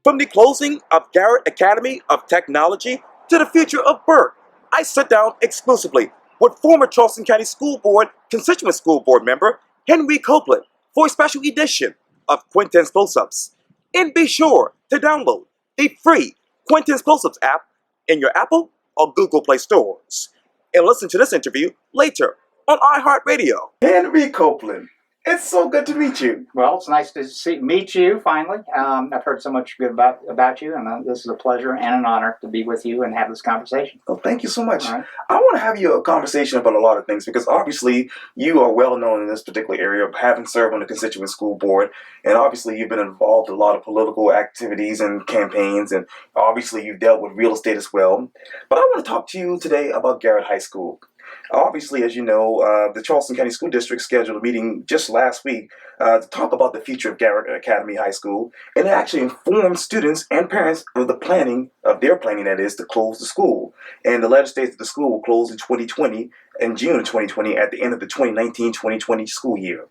From the closing of Garrett Academy of Technology to the future of Burke, I sit down exclusively with former Charleston County School Board Constituent School Board member Henry Copeland for a special edition of Quintin's Close-Ups. And be sure to download the free Quintin's Close-Ups app in your Apple or Google Play stores. And listen to this interview later on iHeartRadio. Henry Copeland, it's so good to meet you. Well, it's nice to meet you finally. I've heard so much good about you, and this is a pleasure and an honor to be with you and have this conversation. Oh, thank you so much. Right. I want to have you a conversation about a lot of things because obviously you are well known in this particular area of having served on the Constituent School Board, and obviously you've been involved in a lot of political activities and campaigns, and obviously you've dealt with real estate as well. But I want to talk to you today about Garrett High School. Obviously, as you know, the Charleston County School District scheduled a meeting just last week to talk about the future of Garrett Academy High School, and it actually informed students and parents of their planning, that is, to close the school. And the letter states that the school will close in 2020, in June of 2020, at the end of the 2019-2020 school year.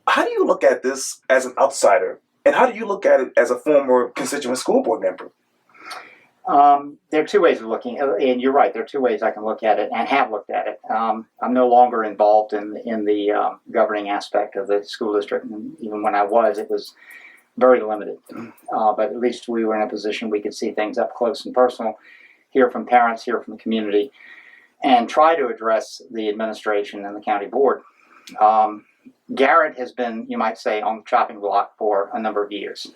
How do you look at this as an outsider, and how do you look at it as a former constituent school board member? There are two ways of looking, and you're right, there are two ways I can look at it and have looked at it. I'm no longer involved in the governing aspect of the school district, and even when I was, it was very limited. But at least we were in a position we could see things up close and personal, hear from parents, hear from the community, and try to address the administration and the county board. Garrett has been, you might say, on the chopping block for a number of years.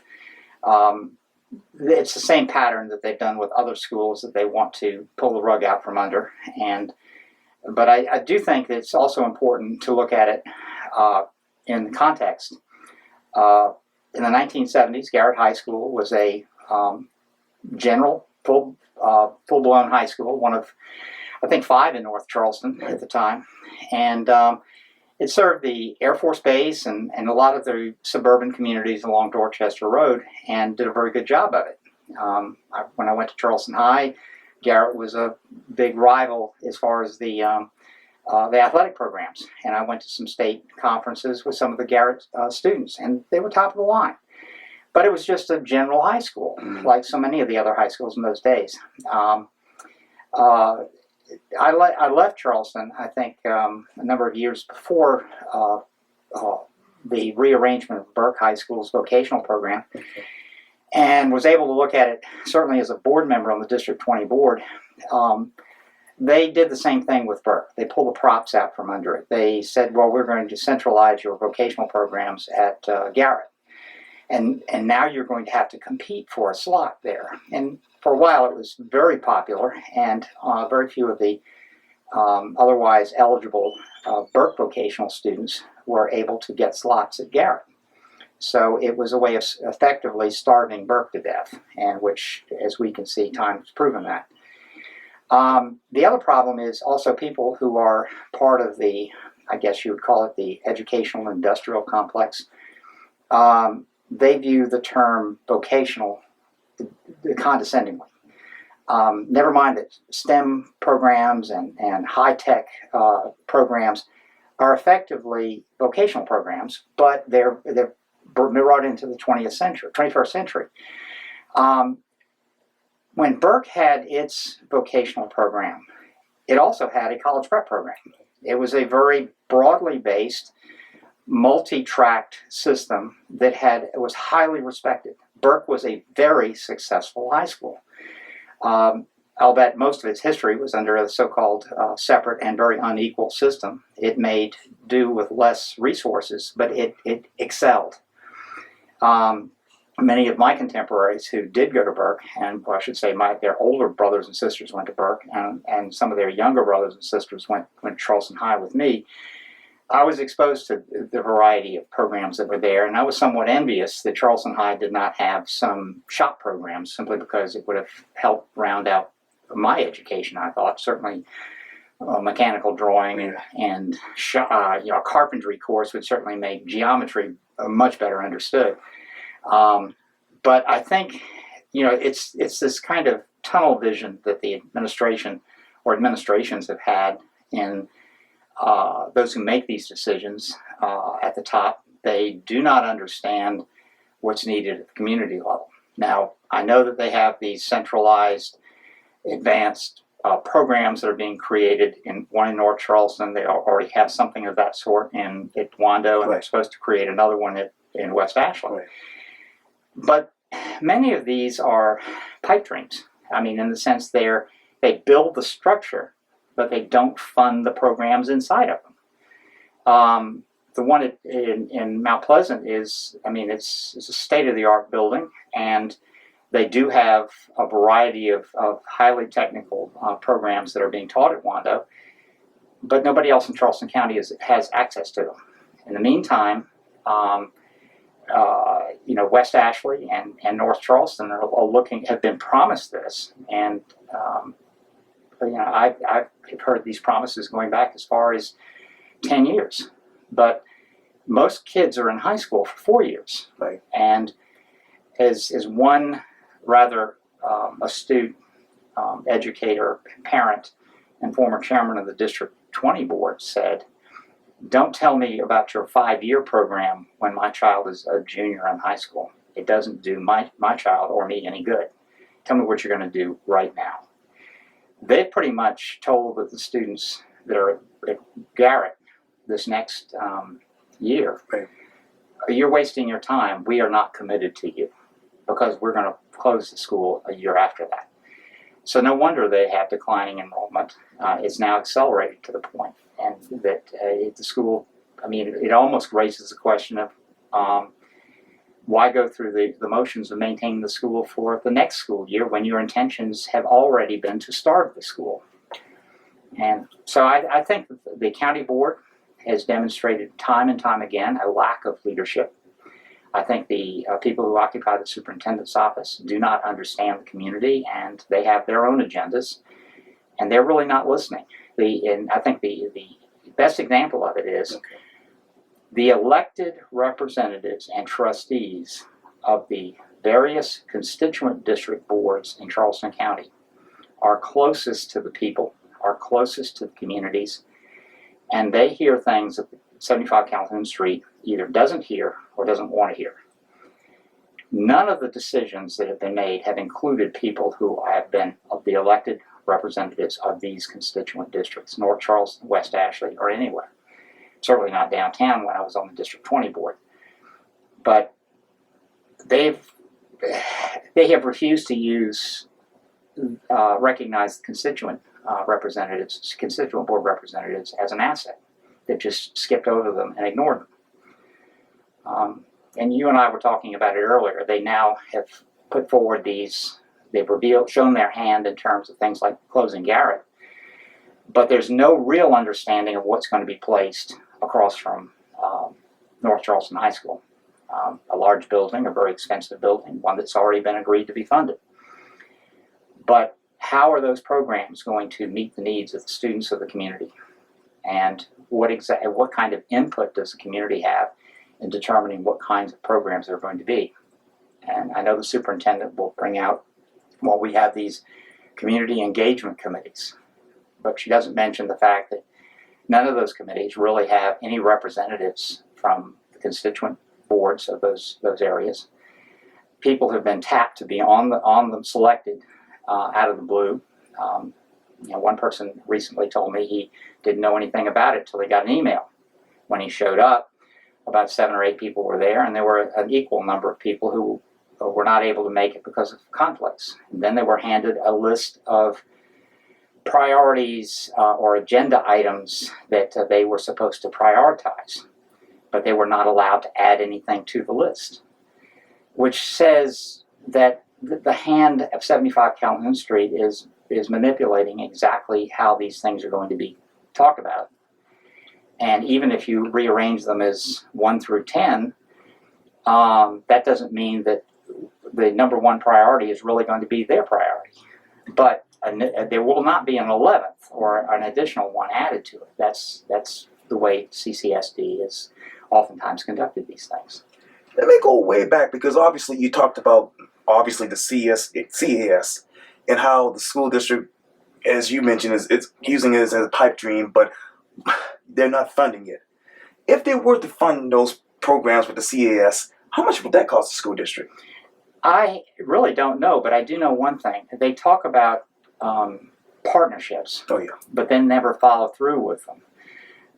It's the same pattern that they've done with other schools that they want to pull the rug out from under. But I do think that it's also important to look at it in context. In the 1970s, Garrett High School was a general, full-blown high school, one of, I think, 5 in North Charleston at the time. And it served the Air Force Base and a lot of the suburban communities along Dorchester Road and did a very good job of it. When I went to Charleston High, Garrett was a big rival as far as the athletic programs. And I went to some state conferences with some of the Garrett students, and they were top of the line. But it was just a general high school, like so many of the other high schools in those days. I left Charleston, I think, a number of years before the rearrangement of Burke High School's vocational program, and was able to look at it, certainly as a board member on the District 20 board. They did the same thing with Burke. They pulled the props out from under it. They said, well, we're going to centralize your vocational programs at Garrett. And now you're going to have to compete for a slot there. And for a while it was very popular, and very few of the otherwise eligible Burke vocational students were able to get slots at Garrett. So it was a way of effectively starving Burke to death, and which, as we can see, time has proven that. The other problem is also people who are part of the, I guess you would call it the educational industrial complex. They view the term vocational condescendingly. Never mind that STEM programs and high-tech programs are effectively vocational programs, but they're brought into the 21st century. When Burke had its vocational program, it also had a college prep program. It was a very broadly based, multi-tracked system that was highly respected. Burke was a very successful high school. I'll bet most of its history was under a so-called separate and very unequal system. It made do with less resources, but it excelled. Many of my contemporaries who did go to Burke, and I should say their older brothers and sisters went to Burke, and some of their younger brothers and sisters went to Charleston High with me. I was exposed to the variety of programs that were there, and I was somewhat envious that Charleston High did not have some shop programs, simply because it would have helped round out my education, I thought. Certainly mechanical drawing and a carpentry course would certainly make geometry much better understood. But I think, it's this kind of tunnel vision that the administration or administrations have had in those who make these decisions at the top. They do not understand what's needed at the community level. Now, I know that they have these centralized, advanced programs that are being created, one in North Charleston. They already have something of that sort at Wando, and they're supposed to create another one in West Ashland. Right. But many of these are pipe dreams. I mean, in the sense they build the structure, but they don't fund the programs inside of them. The one in Mount Pleasant it's a state-of-the-art building, and they do have a variety of highly technical programs that are being taught at Wando, but nobody else in Charleston County has access to them. In the meantime, West Ashley and North Charleston have been promised this, and I've heard these promises going back as far as 10 years, but most kids are in high school for 4 years. Right. And as one rather astute educator, parent, and former chairman of the District 20 board said, "Don't tell me about your 5-year program when my child is a junior in high school. It doesn't do my child or me any good. Tell me what you're going to do right now." They've pretty much told the students that are at Garrett this next year, right, "You're wasting your time. We are not committed to you because we're going to close the school a year after that." So no wonder they have declining enrollment. It's now accelerated to the point, and that the school, it almost raises the question of why go through the motions of maintaining the school for the next school year when your intentions have already been to starve the school. And so I think that the county board has demonstrated time and time again a lack of leadership. I think the people who occupy the superintendent's office do not understand the community, and they have their own agendas, and they're really not listening. And I think the best example of it is the elected representatives and trustees of the various constituent district boards in Charleston County are closest to the people, are closest to the communities, and they hear things that 75 Calhoun Street either doesn't hear or doesn't want to hear. None of the decisions that have been made have included people who have been the elected representatives of these constituent districts, North Charleston, West Ashley, or anywhere. Certainly not downtown when I was on the District 20 board. But they have refused to recognize the constituent board representatives as an asset. They've just skipped over them and ignored them. And you and I were talking about it earlier. They now have put forward they've shown their hand in terms of things like closing Garrett, but there's no real understanding of what's going to be placed across from North Charleston High School. A large building, a very expensive building, one that's already been agreed to be funded. But how are those programs going to meet the needs of the students of the community? And what kind of input does the community have in determining what kinds of programs there are going to be? And I know the superintendent will bring out, we have these community engagement committees, but she doesn't mention the fact that none of those committees really have any representatives from the constituent boards of those areas. People have been tapped to be on them selected out of the blue. One person recently told me he didn't know anything about it till he got an email. When he showed up, about 7 or 8 people were there, and there were an equal number of people who were not able to make it because of conflicts. And then they were handed a list of priorities or agenda items that they were supposed to prioritize, but they were not allowed to add anything to the list, which says that the hand of 75 Calhoun Street is manipulating exactly how these things are going to be talked about. And even if you rearrange them as 1 through 10, that doesn't mean that the number 1 priority is really going to be their priority. But there will not be an 11th or an additional one added to it. That's the way CCSD has oftentimes conducted these things. Let me go way back, because obviously you talked about the CSCS and how the school district, as you mentioned, it's using it as a pipe dream, but they're not funding it. If they were to fund those programs with the CAS, How much would that cost the school district? I really don't know, but I do know one thing. They talk about partnerships, Oh, yeah. but then never follow through with them.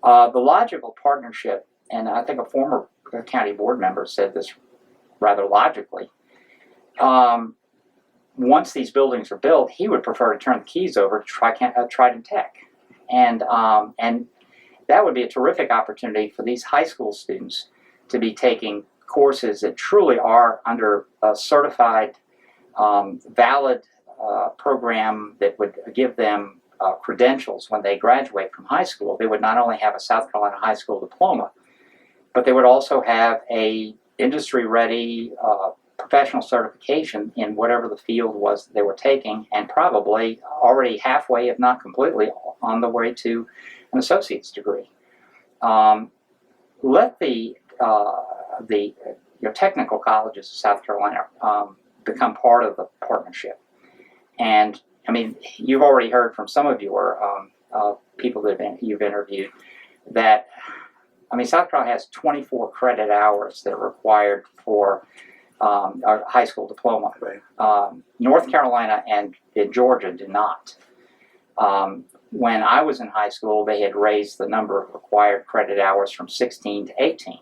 The logical partnership, and I think a former county board member said this rather logically, once these buildings are built, he would prefer to turn the keys over to Trident Tech. And that would be a terrific opportunity for these high school students to be taking courses that truly are under a certified, valid program that would give them credentials when they graduate from high school. They would not only have a South Carolina high school diploma, but they would also have a industry-ready professional certification in whatever the field was that they were taking, and probably already halfway, if not completely, on the way to an associate's degree. Let the technical colleges of South Carolina become part of the partnership. And I mean, you've already heard from some of your people that you've interviewed that, I mean, South Carolina has 24 credit hours that are required for a high school diploma. Right. North Carolina and Georgia do not. When I was in high school, they had raised the number of required credit hours from 16 to 18.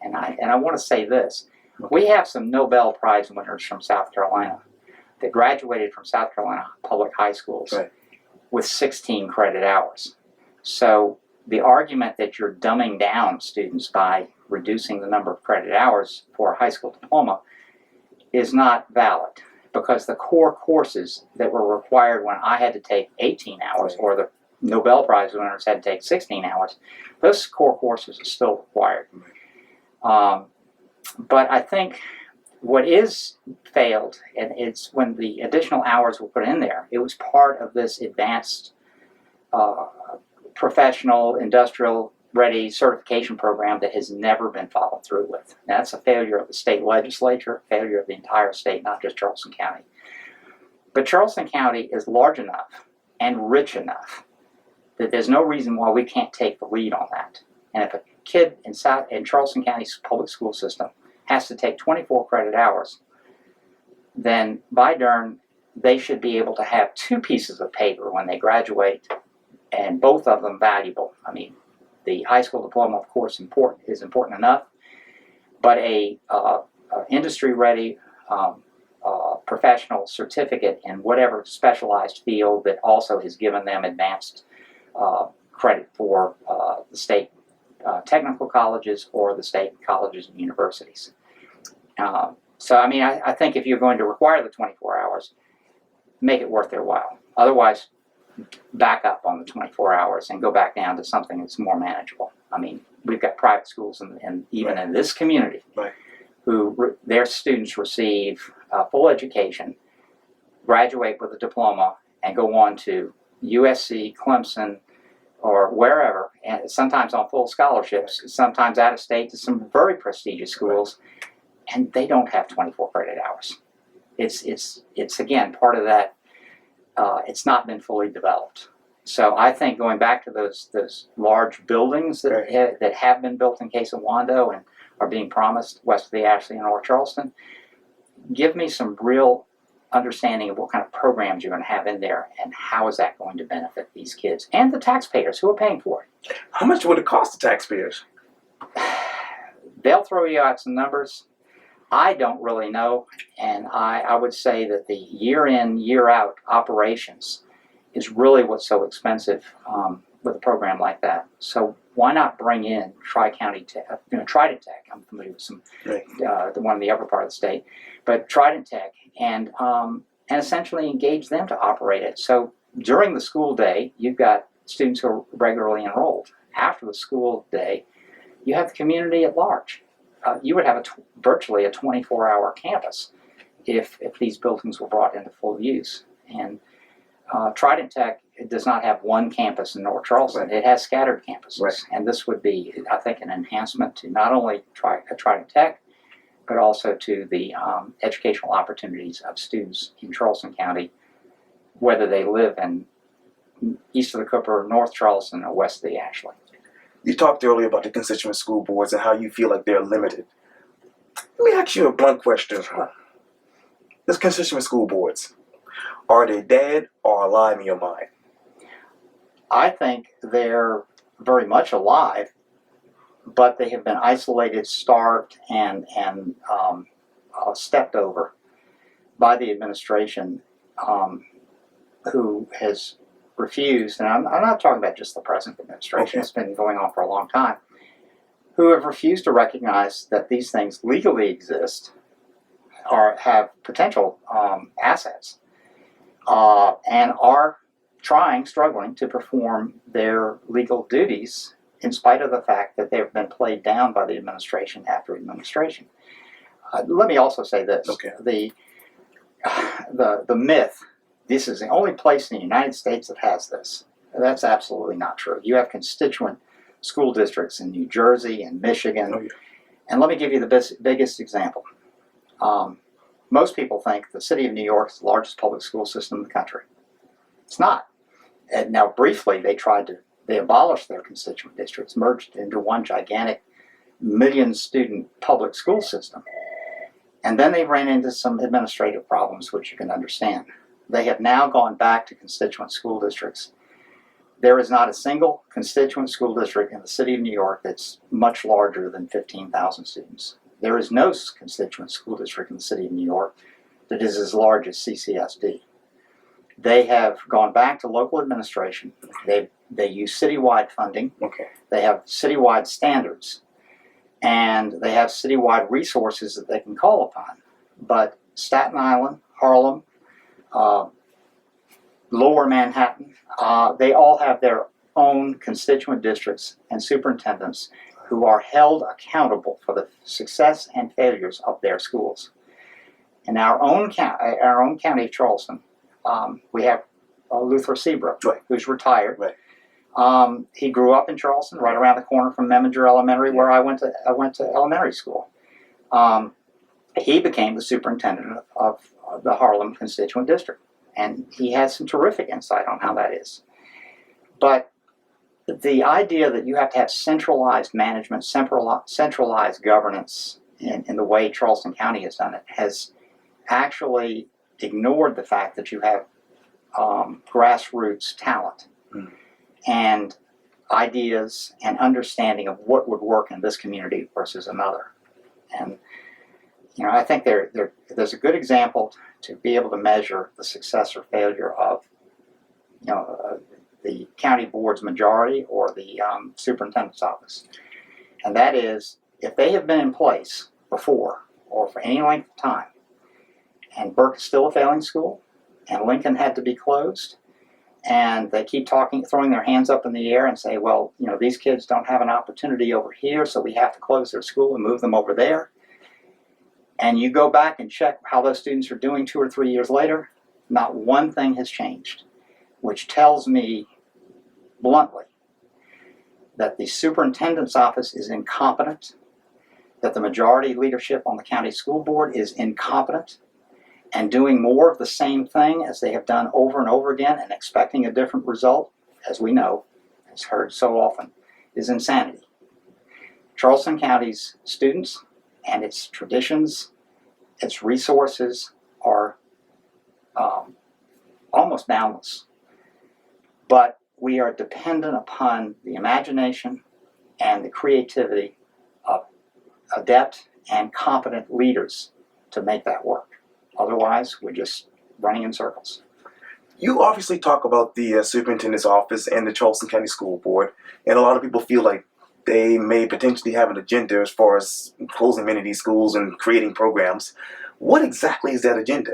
And I want to say this. We have some Nobel Prize winners from South Carolina that graduated from South Carolina public high schools Right. with 16 credit hours. So the argument that you're dumbing down students by reducing the number of credit hours for a high school diploma is not valid, because the core courses that were required when I had to take 18 hours, or the Nobel Prize winners had to take 16 hours, those core courses are still required. But I think what is failed, and it's when the additional hours were put in there, it was part of this advanced professional, industrial ready certification program that has never been followed through with. Now, that's a failure of the state legislature, failure of the entire state, not just Charleston County. But Charleston County is large enough and rich enough that there's no reason why we can't take the lead on that. And if a kid in Charleston County's public school system has to take 24 credit hours, then by darn, they should be able to have 2 pieces of paper when they graduate, and both of them valuable. I mean, the high school diploma, of course, is important enough, but a industry-ready professional certificate in whatever specialized field that also has given them advanced credit for the state technical colleges or the state colleges and universities. So, I mean, I think if you're going to require the 24 hours, make it worth their while. Otherwise, back up on the 24 hours and go back down to something that's more manageable. I mean, we've got private schools and even Right. in this community Right. who their students receive full education, graduate with a diploma, and go on to USC, Clemson, or wherever, and sometimes on full scholarships, sometimes out of state to some very prestigious schools, and they don't have 24 credit hours. It's again part of that. It's not been fully developed. So I think going back to those large buildings that Right. that have been built in Case of Wando and are being promised west of the Ashley and North Charleston, give me some real understanding of what kind of programs you're going to have in there and how is that going to benefit these kids and the taxpayers who are paying for it. How much would it cost the taxpayers? They'll throw you out some numbers. I don't really know, and I would say that the year in, year out operations is really what's so expensive with a program like that. So why not bring in Trident Tech? Trident Tech. I'm familiar with some, Right. the one in the upper part of the state, but Trident Tech, and essentially engage them to operate it. So during the school day, you've got students who are regularly enrolled. After the school day, you have the community at large. You would have virtually a 24-hour campus if these buildings were brought into full use. And Trident Tech does not have one campus in North Charleston. Right. It has scattered campuses. Right. And this would be, I think, an enhancement to not only Trident Tech, but also to the educational opportunities of students in Charleston County, whether they live in east of the Cooper, North Charleston, or west of the Ashley. You talked earlier about the constituent school boards and how you feel like they're limited. Let me ask you a blunt question. This constituent school boards, are they dead or alive in your mind? I think they're very much alive, but they have been isolated, starved, and stepped over by the administration, who has refused, and I'm not talking about just the present administration, Okay. it's been going on for a long time, who have refused to recognize that these things legally exist or have potential assets, and are struggling to perform their legal duties in spite of the fact that they've been played down by the administration after administration. Let me also say this. Okay. The myth, this is the only place in the United States that has this. That's absolutely not true. You have constituent school districts in New Jersey and Michigan. Oh, yeah. And let me give you the biggest example. Most people think the city of New York is the largest public school system in the country. It's not. And now, briefly, they abolished their constituent districts, merged into one gigantic million-student public school system. And then they ran into some administrative problems, which you can understand. They have now gone back to constituent school districts. There is not a single constituent school district in the city of New York that's much larger than 15,000 students. There is no constituent school district in the city of New York that is as large as CCSD. They have gone back to local administration. They use citywide funding. Okay. They have citywide standards. And they have citywide resources that they can call upon. But Staten Island, Harlem, Lower Manhattan, they all have their own constituent districts and superintendents who are held accountable for the success and failures of their schools. In our own county of Charleston, we have Luther Seabrook, Right. who's retired. Right. He grew up in Charleston, right around the corner from Meminger Elementary, where I went to elementary school. He became the superintendent of the Harlem constituent district, and he has some terrific insight on how that is. But the idea that you have to have centralized management, centralized governance in the way Charleston County has done it, has actually ignored the fact that you have grassroots talent and ideas and understanding of what would work in this community versus another. And I think there's a good example to be able to measure the success or failure of the county board's majority or the superintendent's office. And that is, if they have been in place before or for any length of time, and Burke is still a failing school, and Lincoln had to be closed, and they keep throwing their hands up in the air and say, well, these kids don't have an opportunity over here, so we have to close their school and move them over there. And you go back and check how those students are doing 2 or 3 years later, not one thing has changed, which tells me bluntly that the superintendent's office is incompetent, that the majority leadership on the county school board is incompetent, and doing more of the same thing as they have done over and over again and expecting a different result, as we know, as heard so often, is insanity. Charleston County's students and its traditions, its resources are almost boundless. But we are dependent upon the imagination and the creativity of adept and competent leaders to make that work. Otherwise, we're just running in circles. You obviously talk about the superintendent's office and the Charleston County School Board, and a lot of people feel like they may potentially have an agenda as far as closing many of these schools and creating programs. What exactly is that agenda?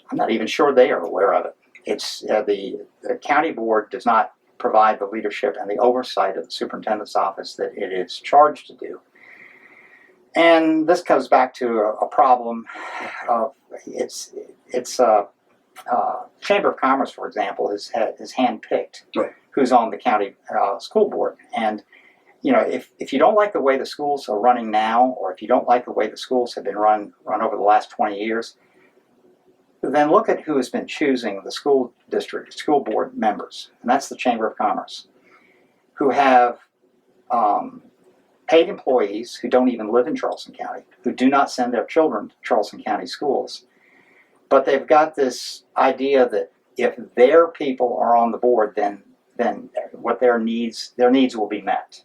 I'm not even sure they are aware of it. It's the county board does not provide the leadership and the oversight of the superintendent's office that it is charged to do. And this comes back to a problem of it's Chamber of Commerce, for example, is handpicked Right. who's on the county school board. And if you don't like the way the schools are running now, or if you don't like the way the schools have been run over the last 20 years, then look at who has been choosing the school board members, and that's the Chamber of Commerce, who have paid employees who don't even live in Charleston County, who do not send their children to Charleston County schools. But they've got this idea that if their people are on the board, then what their needs will be met.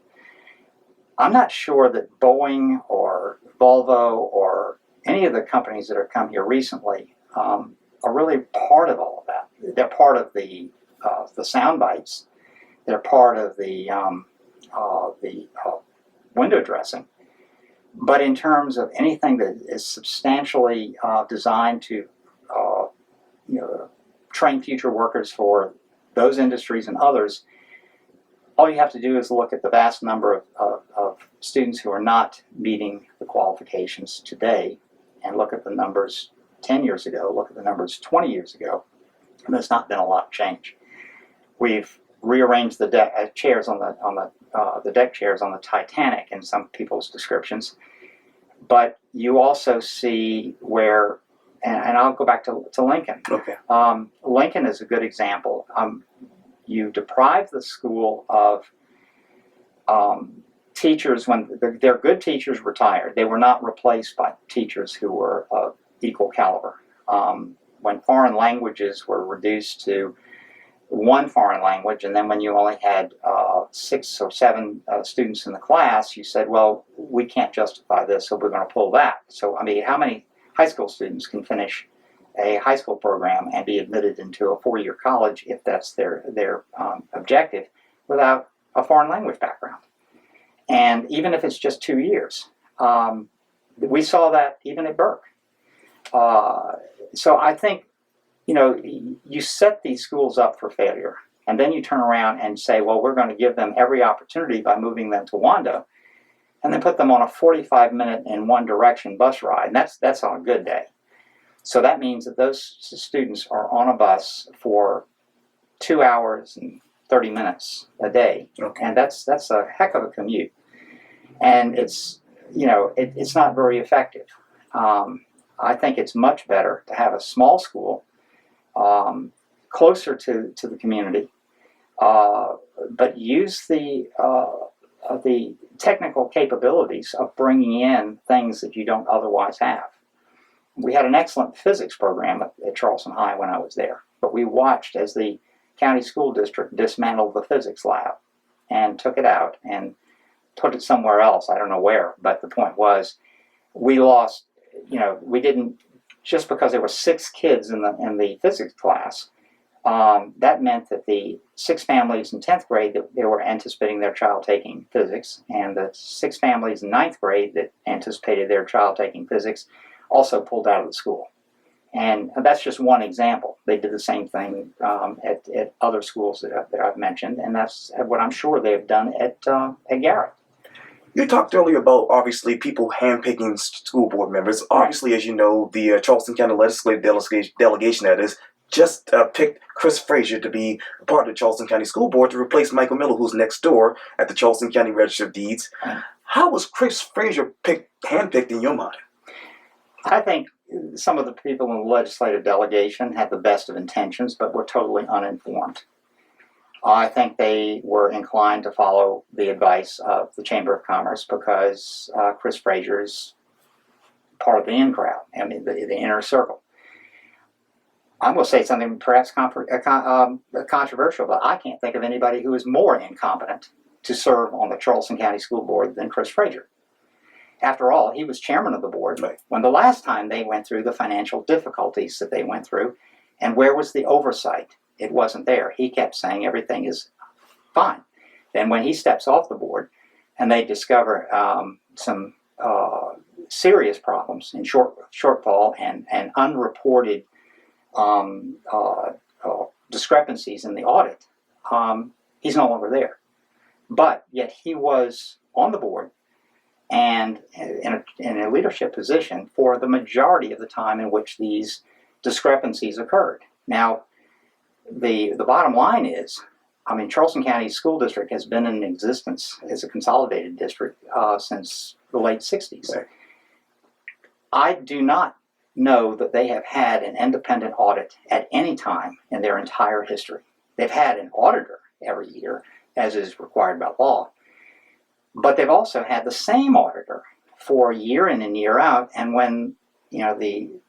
I'm not sure that Boeing or Volvo or any of the companies that have come here recently are really part of all of that. They're part of the sound bites. They're part of the window dressing. But in terms of anything that is substantially designed to train future workers for those industries and others, all you have to do is look at the vast number of students who are not meeting the qualifications today, and look at the numbers 10 years ago, look at the numbers 20 years ago, and there's not been a lot of change. We've rearranged the deck chairs on the deck chairs on the Titanic in some people's descriptions, but you also see where, and I'll go back to Lincoln. Okay. Lincoln is a good example. You deprive the school of teachers when their good teachers retired. They were not replaced by teachers who were of equal caliber. When foreign languages were reduced to one foreign language, and then when you only had 6 or 7 students in the class, you said, well, we can't justify this, so we're going to pull that. So, I mean, how many high school students can finish a high school program and be admitted into a 4-year college if that's their objective without a foreign language background? And even if it's just 2 years, we saw that even at Burke. So I think, you set these schools up for failure, and then you turn around and say, well, we're going to give them every opportunity by moving them to Wando, and then put them on a 45-minute in one direction bus ride, and that's on a good day. So that means that those students are on a bus for 2 hours and 30 minutes a day, Okay. and that's a heck of a commute, and it's not very effective. I think it's much better to have a small school closer to the community, but use the technical capabilities of bringing in things that you don't otherwise have. We had an excellent physics program at Charleston High when I was there, but we watched as the county school district dismantled the physics lab and took it out and put it somewhere else. I don't know where, but the point was we lost, we didn't, just because there were 6 kids in the physics class, that meant that the 6 families in 10th grade that they were anticipating their child taking physics, and the 6 families in 9th grade that anticipated their child taking physics also pulled out of the school. And that's just one example. They did the same thing at other schools that I've mentioned, and that's what I'm sure they've done at Garrett. You talked earlier about, obviously, people handpicking school board members. Obviously, as you know, the Charleston County Legislative Delegation, that is, just picked Chris Frazier to be a part of the Charleston County School Board to replace Michael Miller, who's next door at the Charleston County Register of Deeds. How was Chris Frazier handpicked in your mind? I think some of the people in the legislative delegation had the best of intentions, but were totally uninformed. I think they were inclined to follow the advice of the Chamber of Commerce because Chris Frazier is part of the in crowd, I mean, the inner circle. I'm going to say something perhaps controversial, but I can't think of anybody who is more incompetent to serve on the Charleston County School Board than Chris Frazier. After all, he was chairman of the board when the last time they went through the financial difficulties that they went through, and where was the oversight? It wasn't there. He kept saying everything is fine. Then when he steps off the board and they discover some serious problems in shortfall and unreported discrepancies in the audit, he's no longer there. But yet he was on the board and in a leadership position for the majority of the time in which these discrepancies occurred. Now, the bottom line is, I mean, Charleston County School District has been in existence as a consolidated district since the late 60s. Right. I do not know that they have had an independent audit at any time in their entire history. They've had an auditor every year, as is required by law. But they've also had the same auditor for year in and year out, and when you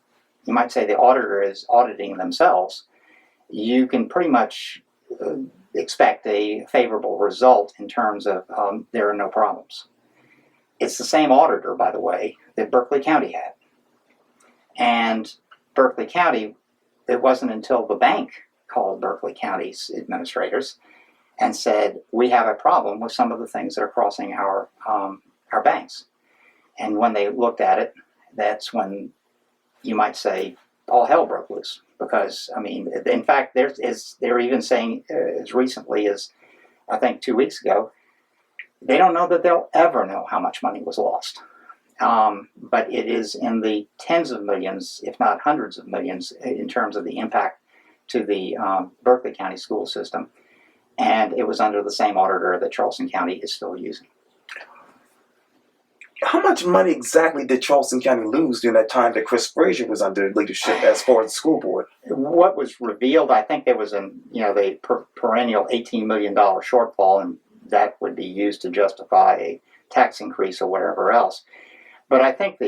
might say the auditor is auditing themselves, you can pretty much expect a favorable result in terms of there are no problems. It's the same auditor, by the way, that Berkeley County had. And Berkeley County, it wasn't until the bank called Berkeley County's administrators and said, we have a problem with some of the things that are crossing our banks. And when they looked at it, that's when you might say all hell broke loose. Because, I mean, in fact, they're even saying as recently as, I think, 2 weeks ago, they don't know that they'll ever know how much money was lost. But it is in the tens of millions, if not hundreds of millions, in terms of the impact to the Berkeley County school system. And it was under the same auditor that Charleston County is still using. How much money exactly did Charleston County lose during that time that Chris Frazier was under leadership as far as the school board? What was revealed, I think there was the perennial $18 million shortfall, and that would be used to justify a tax increase or whatever else. But I think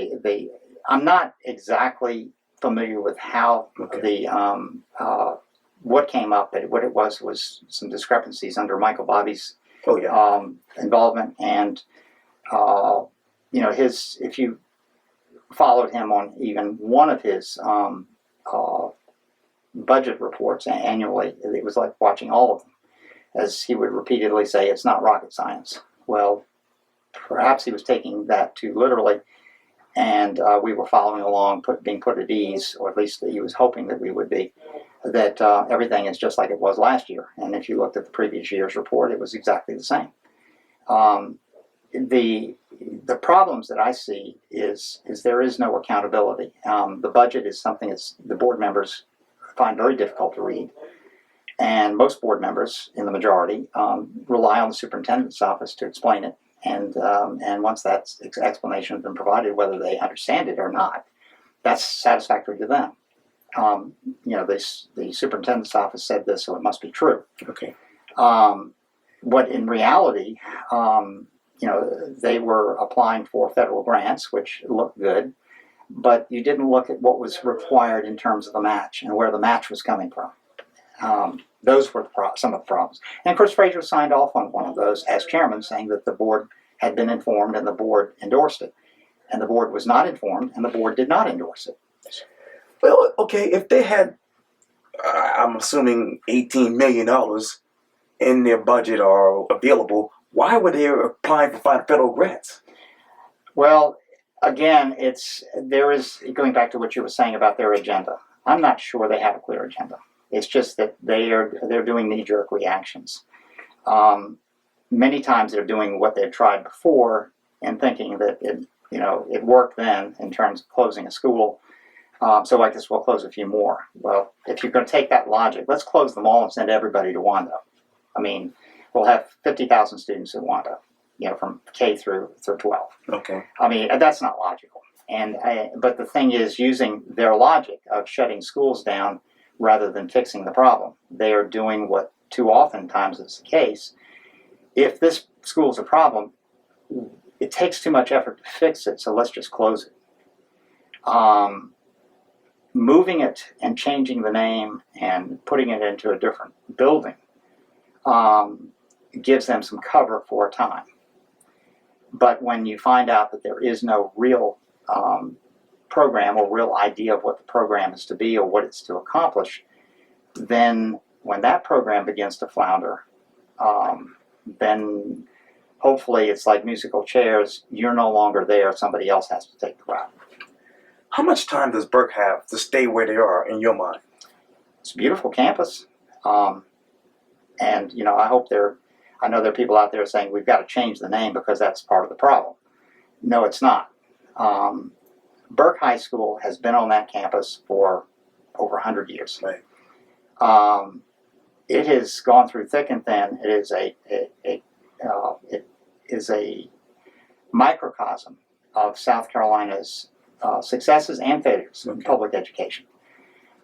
I'm not exactly familiar with how what came up, but what it was some discrepancies under Michael Bobby's involvement, and if you followed him on even one of his budget reports annually, it was like watching all of them, as he would repeatedly say, it's not rocket science. Well, perhaps he was taking that too literally, and we were following along, being put at ease, or at least he was hoping that we would be, that everything is just like it was last year. And if you looked at the previous year's report, it was exactly the same. The problems that I see is there is no accountability. The budget is something that the board members find very difficult to read. And most board members, in the majority, rely on the superintendent's office to explain it. And once that explanation has been provided, whether they understand it or not, that's satisfactory to them. The superintendent's office said this, so it must be true. Okay. But in reality, they were applying for federal grants, which looked good, but you didn't look at what was required in terms of the match and where the match was coming from. Those were some of the problems. And Chris Frazier signed off on one of those as chairman, saying that the board had been informed and the board endorsed it. And the board was not informed and the board did not endorse it. Well, okay, if they had, I'm assuming $18 million in their budget or available, why were they applying for federal grants? Well, again, there is going back to what you were saying about their agenda. I'm not sure they have a clear agenda. It's just that they're doing knee-jerk reactions. Many times they're doing what they've tried before and thinking that it worked then in terms of closing a school. So I guess we'll close a few more. Well, if you're going to take that logic, let's close them all and send everybody to Wando. I mean, we'll have 50,000 students in Wando, from K through 12. Okay. I mean, that's not logical. But the thing is, using their logic of shutting schools down rather than fixing the problem, they are doing what too often times is the case. If this school is a problem, it takes too much effort to fix it, so let's just close it. Moving it and changing the name and putting it into a different building gives them some cover for a time. But when you find out that there is no real program or real idea of what the program is to be or what it's to accomplish, then when that program begins to flounder, then hopefully it's like musical chairs. You're no longer there. Somebody else has to take the route. How much time does Burke have to stay where they are in your mind? It's a beautiful campus. And, I know there are people out there saying we've got to change the name because that's part of the problem. No, it's not. Burke High School has been on that campus for over 100 years. Right. It has gone through thick and thin. It is a microcosm of South Carolina's successes and failures in public education.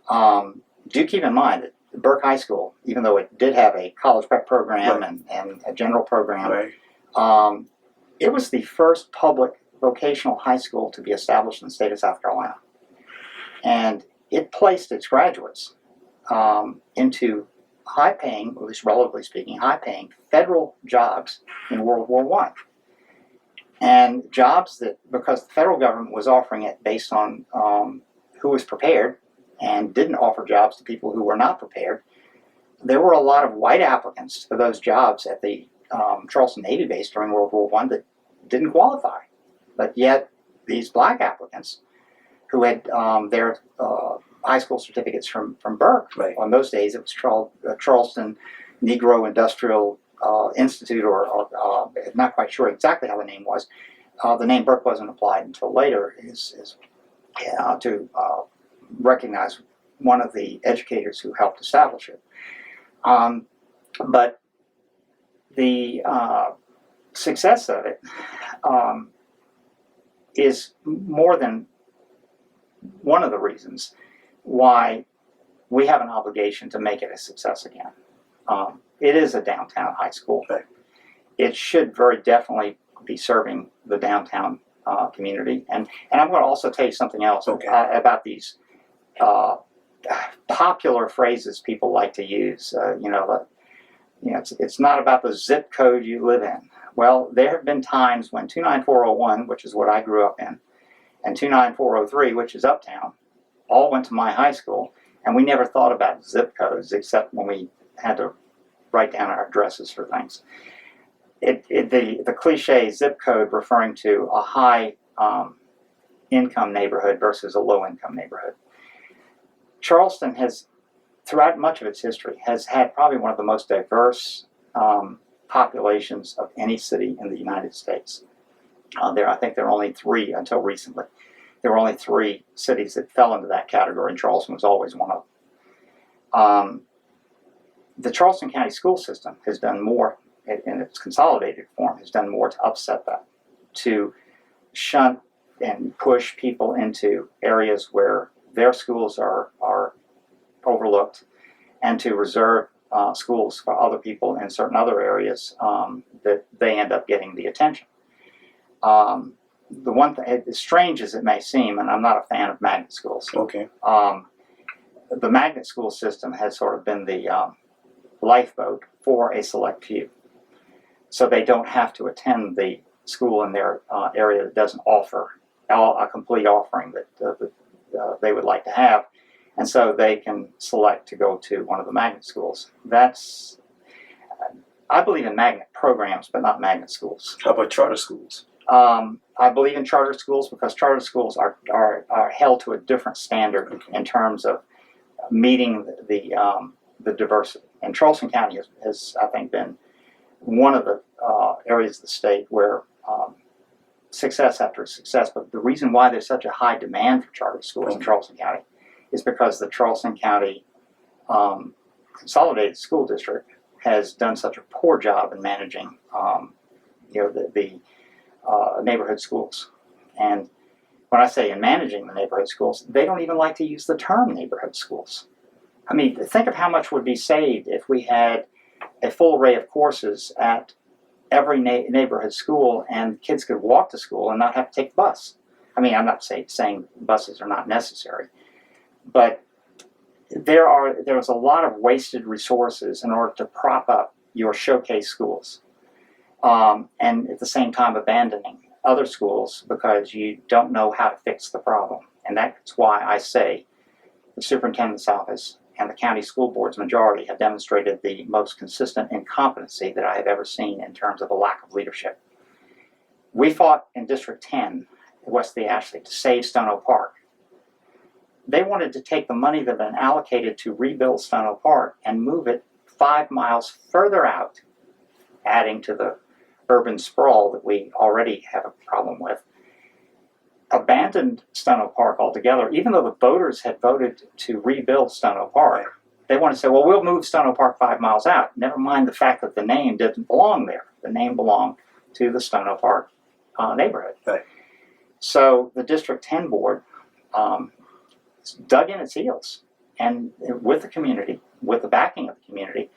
Do keep in mind that Burke High School, even though it did have a college prep program and a general program, It was the first public vocational high school to be established in the state of South Carolina. And it placed its graduates into high-paying, at least relatively speaking, high-paying federal jobs in World War I. And jobs that, because the federal government was offering it based on who was prepared and didn't offer jobs to people who were not prepared, there were a lot of white applicants for those jobs at the Charleston Navy base during World War I that didn't qualify. But yet, these black applicants who had their high school certificates from Burke, Right. on those days it was Charleston Negro Industrial Institute, or not quite sure exactly how the name was. The name Burke wasn't applied until later, to recognize one of the educators who helped establish it. But the success of it is more than one of the reasons why we have an obligation to make it a success again. It is a downtown high school. Right. It should very definitely be serving the downtown community. And I'm going to also tell you something else about these popular phrases people like to use. It's not about the zip code you live in. Well, there have been times when 29401, which is what I grew up in, and 29403, which is uptown, all went to my high school, and we never thought about zip codes except when we had to write down our addresses for things. The cliche zip code referring to a high income neighborhood versus a low income neighborhood. Charleston has, throughout much of its history, has had probably one of the most diverse populations of any city in the United States. I think there are only three until recently. There were only three cities that fell into that category, and Charleston was always one of them. The Charleston County School System has done more, in its consolidated form, has done more to upset that, to shunt and push people into areas where their schools are overlooked, and to reserve schools for other people in certain other areas that they end up getting the attention. The one thing, as strange as it may seem, and I'm not a fan of magnet schools. Okay. The magnet school system has sort of been the lifeboat for a select few. So they don't have to attend the school in their area that doesn't offer a complete offering that they would like to have. And so they can select to go to one of the magnet schools. I believe in magnet programs, but not magnet schools. How about charter schools? I believe in charter schools because charter schools are held to a different standard in terms of meeting the diversity. And Charleston County has, I think, been one of the areas of the state where success after success. But the reason why there's such a high demand for charter schools in Charleston County is because the Charleston County Consolidated School District has done such a poor job in managing the neighborhood schools. And when I say in managing the neighborhood schools, they don't even like to use the term neighborhood schools. I mean, think of how much would be saved if we had a full array of courses at every neighborhood school and kids could walk to school and not have to take the bus. I mean, I'm not saying buses are not necessary, but there's a lot of wasted resources in order to prop up your showcase schools, and at the same time abandoning other schools because you don't know how to fix the problem. And that's why I say the superintendent's office and the county school board's majority have demonstrated the most consistent incompetency that I have ever seen in terms of a lack of leadership. We fought in District 10 west of the Ashley to save Stono Park. They wanted to take the money that had been allocated to rebuild Stono Park and move it 5 miles further out, adding to the urban sprawl that we already have a problem with. Abandoned Stono Park altogether, even though the voters had voted to rebuild Stono Park. They want to say, well, we'll move Stono Park 5 miles out. Never mind the fact that the name didn't belong there. The name belonged to the Stono Park neighborhood. Right. So the District 10 board dug in its heels and with the community, with the backing of the community,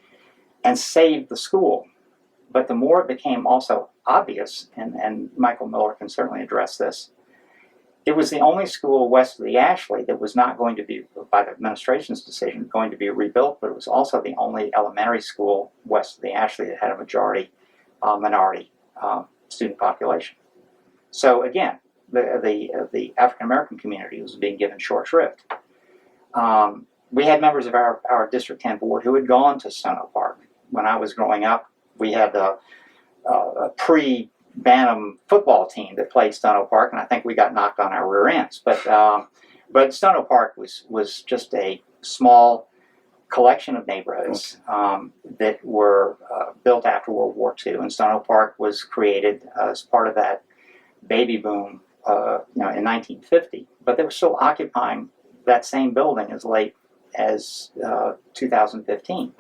and saved the school But the more it became also obvious, and Michael Miller can certainly address this, it was the only school west of the Ashley that was not going to be, by the administration's decision, going to be rebuilt, but it was also the only elementary school west of the Ashley that had a majority minority student population. So again, the African American community was being given short shrift. We had members of our District 10 board who had gone to Stone Oak Park. When I was growing up, we had a pre-Bantam football team that played Stone Oak Park, and I think we got knocked on our rear ends. But Stone Oak Park was just a small collection of neighborhoods that were built after World War II, and Stone Oak Park was created as part of that baby boom, in 1950. But they were still occupying that same building as late as 2015.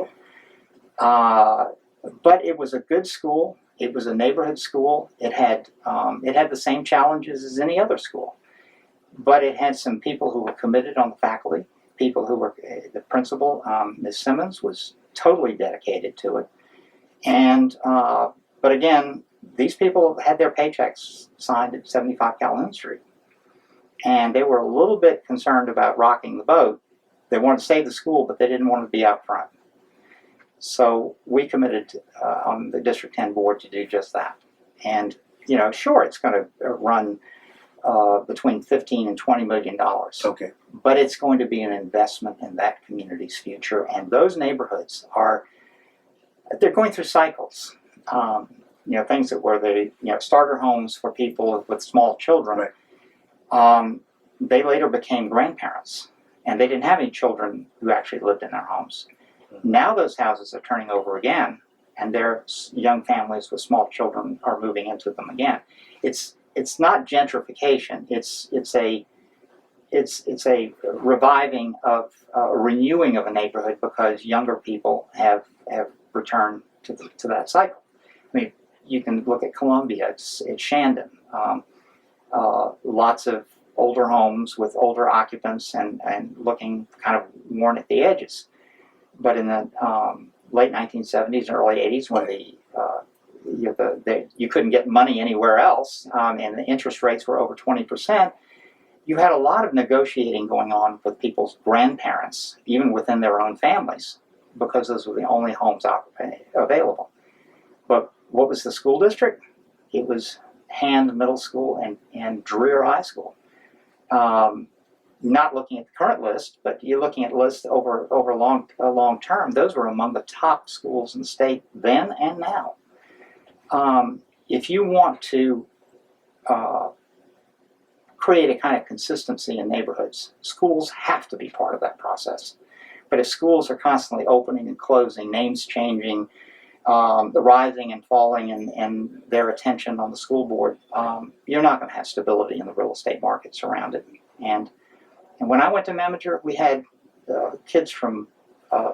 But it was a good school. It was a neighborhood school. It had the same challenges as any other school, but it had some people who were committed on the faculty. People who were the principal, Ms. Simmons, was totally dedicated to it. And but again, these people had their paychecks signed at 75 Calhoun Street, and they were a little bit concerned about rocking the boat. They wanted to save the school, but they didn't want to be out front. So we committed on the District 10 board to do just that. And sure, it's going to run between $15 and $20 million. Okay. But it's going to be an investment in that community's future. And those neighborhoods they're going through cycles. Things that were the starter homes for people with small children. Right. They later became grandparents, and they didn't have any children who actually lived in their homes. Now those houses are turning over again, and their young families with small children are moving into them again. It's not gentrification. It's a reviving of a renewing of a neighborhood because younger people have returned to that cycle. I mean, you can look at Columbia. It's Shandon. Lots of older homes with older occupants and looking kind of worn at the edges. But in the late 1970s and early 80s, when you couldn't get money anywhere else, and the interest rates were over 20%, you had a lot of negotiating going on with people's grandparents, even within their own families, because those were the only homes available. But what was the school district? It was Hand Middle School and Dreer High School. Not looking at the current list, but you're looking at lists over long term. Those were among the top schools in the state then and now. If you want to create a kind of consistency in neighborhoods, schools have to be part of that process. But if schools are constantly opening and closing, names changing, the rising and falling and their attention on the school board, you're not going to have stability in the real estate markets around it. And when I went to Memager, we had kids from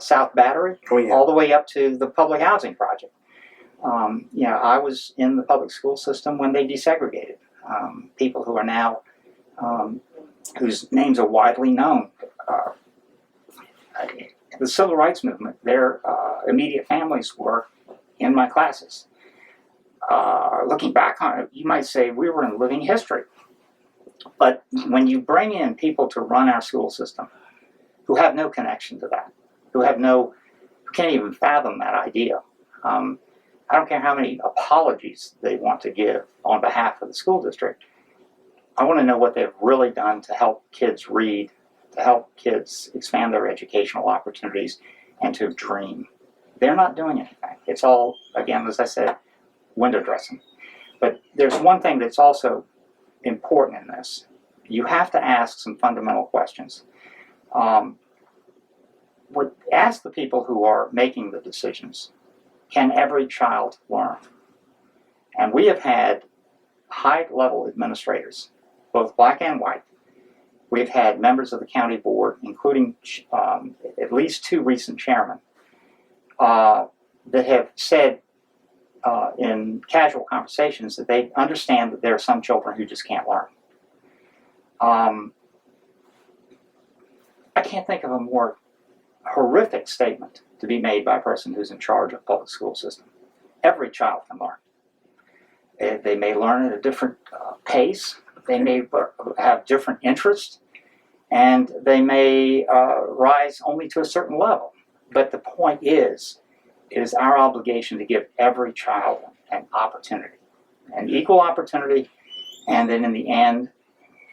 South Battery all the way up to the public housing project. I was in the public school system when they desegregated. People who are now, whose names are widely known. The civil rights movement, their immediate families were in my classes. Looking back on it, you might say we were in living history. But when you bring in people to run our school system who have no connection to that, who can't even fathom that idea, I don't care how many apologies they want to give on behalf of the school district. I want to know what they've really done to help kids read, to help kids expand their educational opportunities, and to dream. They're not doing anything. It's all, again, as I said, window dressing. But there's one thing that's also important in this. You have to ask some fundamental questions. Ask the people who are making the decisions, can every child learn? And we have had high-level administrators, both black and white. We've had members of the county board, including at least 2 recent chairmen, that have said in casual conversations that they understand that there are some children who just can't learn. I can't think of a more horrific statement to be made by a person who's in charge of the public school system. every child can learn. They may learn at a different pace. They may have different interests, and they may rise only to a certain level. But the point is, it is our obligation to give every child an opportunity, an equal opportunity, and then in the end,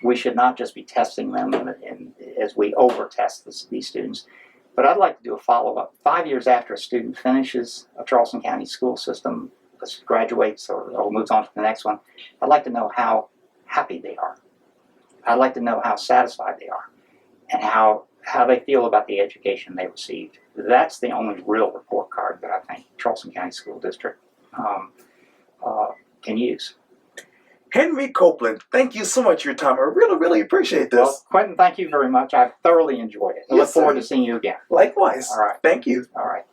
we should not just be testing them as we over-test these students. But I'd like to do a follow-up. 5 years after a student finishes a Charleston County school system, graduates or moves on to the next one, I'd like to know how happy they are. I'd like to know how satisfied they are and how they feel about the education they received. That's the only real report card that I think Charleston County School District can use. Henry Copeland, thank you so much for your time. I really, really appreciate this. Well, Quintin, thank you very much. I thoroughly enjoyed it. I look forward to seeing you again. Likewise. All right. Thank you. All right.